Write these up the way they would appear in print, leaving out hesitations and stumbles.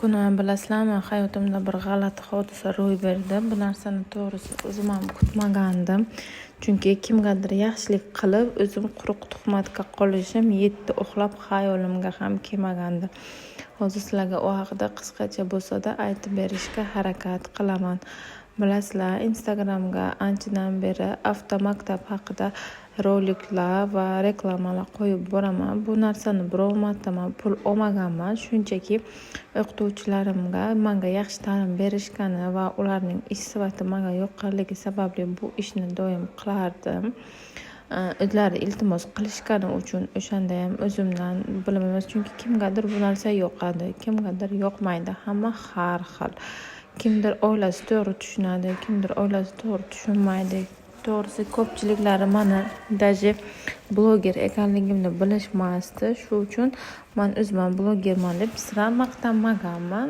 kuni bilasizlarmi, hayotimda bir g'alati hodisa ro'y berdi. Bu narsani to'g'risi o'zim ham kutmagandim. Chunki kimgadir yaxshilik qilib, o'zim quruq tuhmatga qolishim yetti uxlab xayolimga ham kelmagandi. Hozir sizlarga u haqida qisqacha bo'lsa-da aytib berishga harakat qilaman. Bilasizlar, Instagramga anchadan beri avtomaktab haqida roliklar va reklamalar qo'yib boraman. Bu narsani biror marta pul olmaganman. Shunchaki o'qituvchilarimga menga yaxshi ta'lim berishgani va ularning ish sifati menga yoqqanligi sababli bu ishni doim qilardim. O'zlari iltimos qilishgani uchun o'shanda ham o'zimdan bilaman, chunki kimgadir bu narsa yoqadi, kimgadir yoqmaydi. Hamma har xil. Kimdir oilasi to'g'ri tushunadi, kimdir oilasi to'g'ri tushunmaydi. To'g'risi ko'pchiliklari meni даже bloger ekanligimni bilishmasdi. Shu uchun men o'zim blogerman deb sira maqtanmaganman.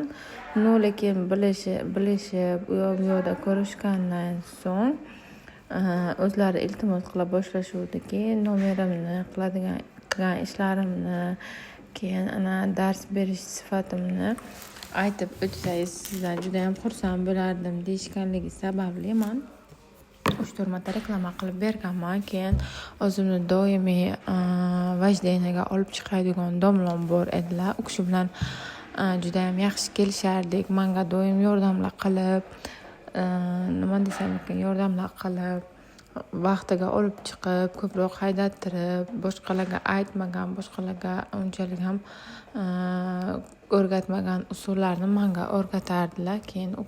Lekin bilishib u yoqda ko'rishgandan so'ng o'zlari iltimos qila boshlashuvdiki, nomerimni, qilgan ishlarimni, keyin dars berish sifatimni aytib o'tsangiz sizlar juda ham xursand bo'lardim deyishganligi sababli men 3-4 marta reklama qilib berganman. Keyin o'zimni doimiy vajdeniyaga olib chiqadigan domlam bor edilar. U kishi bilan juda ham yaxshi kelishardik. Menga doim yordamlar qilib, yordamlar qilib, vaqtiga olib chiqib, ko'proq haydattirib, boshqalarga aytmagan, boshqalarga unchalik ham o'rgatmagan usullarni menga o'rgatardilar. Keyin u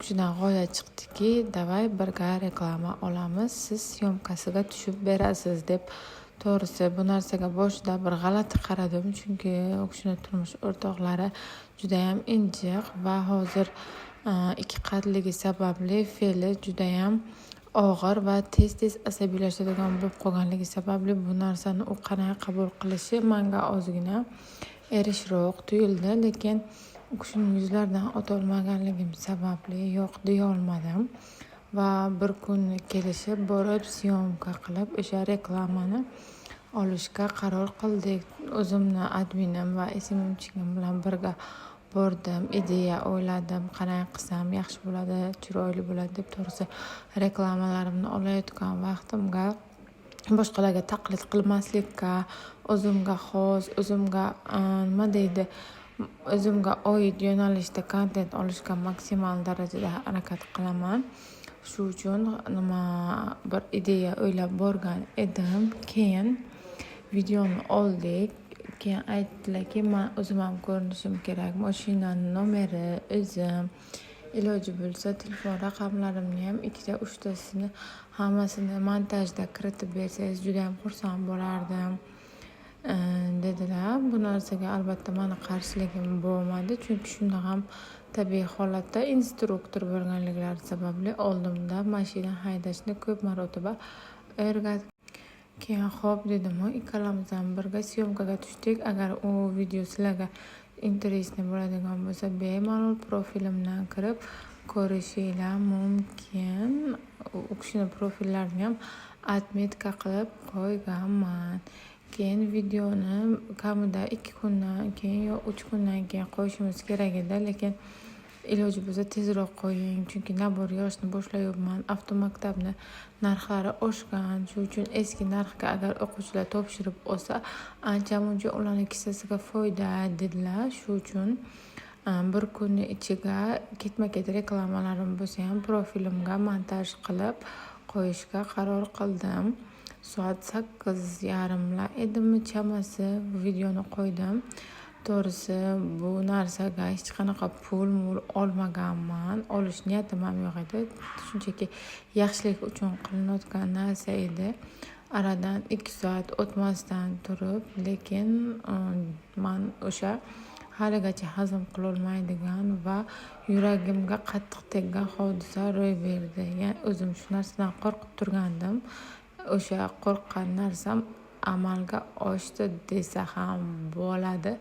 kishidan g'oya chiqdiki, davay birga reklama olamiz, siz syomkasiga tushib berasiz deb. To'g'risi bu narsaga boshida bir g'alati qaradim, chunki u kishining turmush o'rtoqlari juda ham injiq va hozir 2 qatligi sababli fe'li juda ham og'ir va tez asabiylashadigan bo'lib qolganligi sababli bu narsani u qanday qabul qilishi menga ozgina erishroq tuyuldi. Lekin u kishining yuzlaridan o'tolmaganligim sababli yo'q deya olmadim va bir kun kelishib borib syomka qilib o'sha reklamani olishga qaror qildik. O'zimni adminim va SMMchigim bilan birga bordim, ideya o'yladim, qanday qilsam yaxshi bo'ladi, chiroyli bo'ladi deb. To'g'risi reklamalarimni olayotgan vaqtimga boshqalarga taqlid qilmaslikka, o'zimga xos, o'zimga oid yo'nalishda kontent olishga maksimal darajada harakat qilaman. Shu uchun bir ideya o'ylab borgan edim. Keyin videoni oldik. Keyin aytdilarki, men o'zim ham ko'rinishim kerak. Mashinani nomeri o'zim, iloji bo'lsa telefon raqamlarimni ham 2-3tasini hammasini montajda kiritib bersangiz juda ham xursand bo'lardim dedilar. Bu narsaga albatta meni qarshiligim bo'lmadi, chunki shunda ham tabiiy holatda instruktor bo'lganliklari sababli oldimda mashina haydashni ko'p marotaba o'rgatgan. Keyin xo'p dedim, ikkalamiz ham birga syomkaga tushdik. Agar u video sizlarga interesli bo'ladigan bo'lsa, bemalol profilimdan kirib ko'rishinglar mumkin. U kishining profillarini ham отметка qilib qo'yganman. Keyin videoni kamida 2 kundan keyin yo 3 kundan keyin qo'yishimiz kerak edi, lekin iloji bo'lsa tezroq qo'ying, chunki nabor yozishni boshlayapman. Avtomaktabni narxlari oshgan, shu uchun eski narxga agar o'quvchilar topshirib olsa, ancha-muncha ularning kissasiga foyda dedilar. Shu uchun bir kunning ichiga ketma-ket reklamalarim bo'lsa ham profilimga montaj qilib qo'yishga qaror qildim. Soat 8:30lar edimi chamasi videoni qo'ydim. To'g'risi bu narsaga hech qanaqa pul olmaganman. Olish niyatim ham yo'q edi. Shunchaki yaxshilik uchun qilinayotgan narsa edi. Aradan 2 soat o'tmasdan turib, lekin men o'sha haligacha hazm qilolmaydigan va yuragimga qattiq teggan hodisa ro'y berdi. Ya'ni o'zim shu narsadan qo'rqib turgandim. O'sha qo'rqqan narsam amalga oshdi desa ham bo'ladi.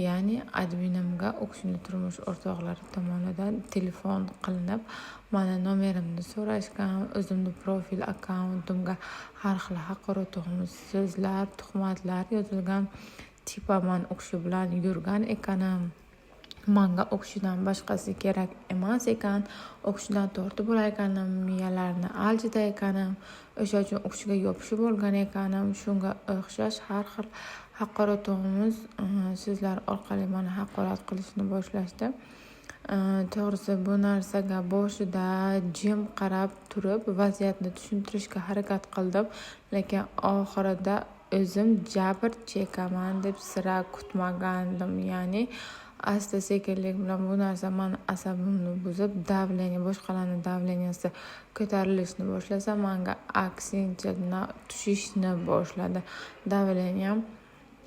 Ya'ni adminimga u kishining turmush o'rtoqlari tomonidan telefon qilinib, meni nomerimni so'rashgan, o'zimni profil akkauntimga har xil haqoratli so'zlar, tuhmatlar yozilgan. Men u kishi bilan yurgan ekanim. Manga o'qishidan boshqasi kerak emas ekan. O'qishidan tortib olar ekanim, miyalarni aljida ekanim, o'sha uchun o'qishiga yopishib olgan ekanim. Shunga o'xshash har xil haqoratomuz so'zlar orqali meni haqorat qilishni boshlashdi. To'g'risi bu narsaga boshida jim qarab turib vaziyatni tushuntirishga harakat qildim, lekin oxirida o'zim jabr chekaman deb sira kutmagandim. Ya'ni asta sekinlik bilan bu narsa meni asabimni buzib, boshqalarning davleniyasi ko'tarilishni boshlasa, menga aksincha tushishni boshladi. Davleniyam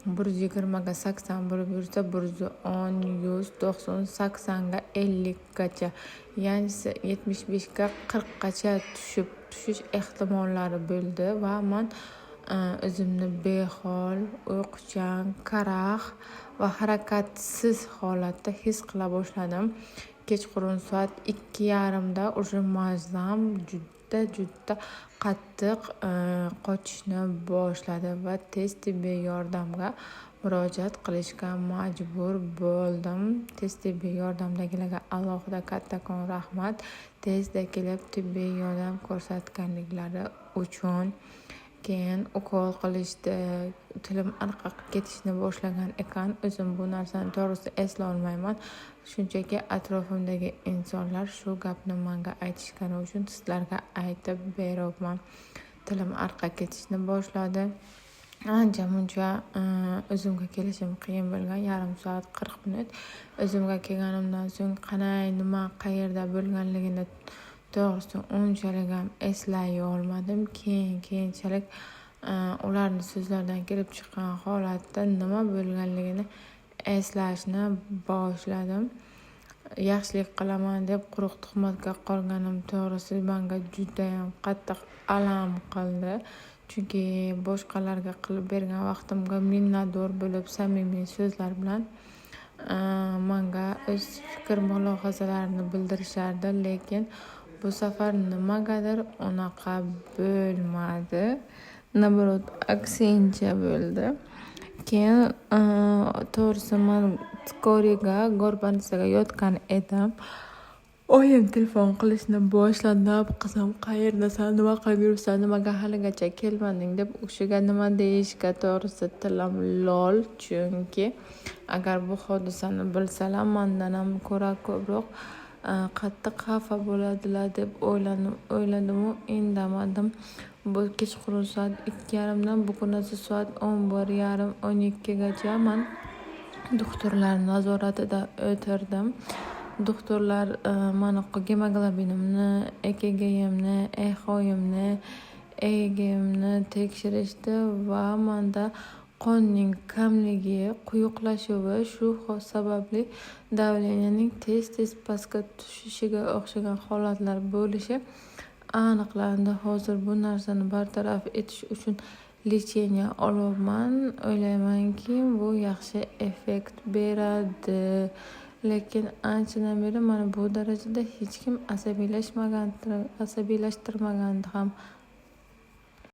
120 ga 80 bo'lib yursa, 110, 100, 90, 80 ga 50 gacha, ya'ni 75 ga 40 gacha tushish ehtimollari bo'ldi va men o'zimni behol, uyquchan, karaxt va harakatsiz holatda his qila boshladim. Kechqurun soat 2:30da уже mazam juda qattiq qochishni boshladi va tez tibbiy yordamga murojaat qilishga majbur bo'ldim. Tez tibbiy yordamdagilarga alohida kattakon rahmat, tezda kelib tibbiy yordam ko'rsatganliklari uchun. Keyin ukol qilishdi, tilim arqaga ketishni boshlagan ekan. O'zim bu narsani to'g'risi eslay olmayman. Shunchaki atrofimdagi insonlar shu gapni menga aytishgani uchun sizlarga aytib beryapman. Tilim arqaga ketishni boshladi. Ancha-muncha o'zimga kelishim qiyin bo'lgan, yarim soat 40 minut. O'zimga kelganimdan so'ng qanday, nima, qayerda bo'lganligini to'g'risi unchalik ham eslay olmadim. Keyinchalik ularning so'zlaridan kelib chiqqan holatda nima bo'lganligini eslashni boshladim. Yaxshilik qilaman deb quruq tuhmatga qolganim to'g'risi menga juda ham qattiq alam qildi. Chunki boshqalarga qilib bergan vaqtimga minnatdor bo'lib, samimiy so'zlar bilan menga o'z fikr mulohazalarini bildirishardi, lekin bu safar nimagadir unaqa bo'lmadi. Nabrot aksincha bo'ldi. Keyin to'g'risi men skoriga Gorbanisaga yotgan edim. Oyim telefon qilishni boshladi. Qizim, qayerdasan, nima qilib yuribsan, nimaga haligacha kelmading deb o'shaga nima deyishga to'g'risi tilim lol. Chunki agar bu hodisani bilsalar, mendan ham ko'ra ko'proq qattiq xafa bo'ladilar deb o'yladim u indamadim. Bu kechqurun soat 2:30dan bugunasi soat 11:30-12 gacha men doktorlar nazoratida o'tirdim. Doktorlar meni gemoglobinimni, EKG'imni, ehoyimni, EEG'imni tekshirishdi va menda qonning kamligi, quyuqlashuvi, shu sababli davleniyaning tez pastga tushishiga o'xshagan holatlar bo'lishi aniqlandi. Hozir bu narsani bartaraf etish uchun lecheniya olyapman. O'ylaymanki, bu yaxshi effekt beradi. Lekin anchadan beri mana bu darajada hech kim asabiylashtirmagandi ham.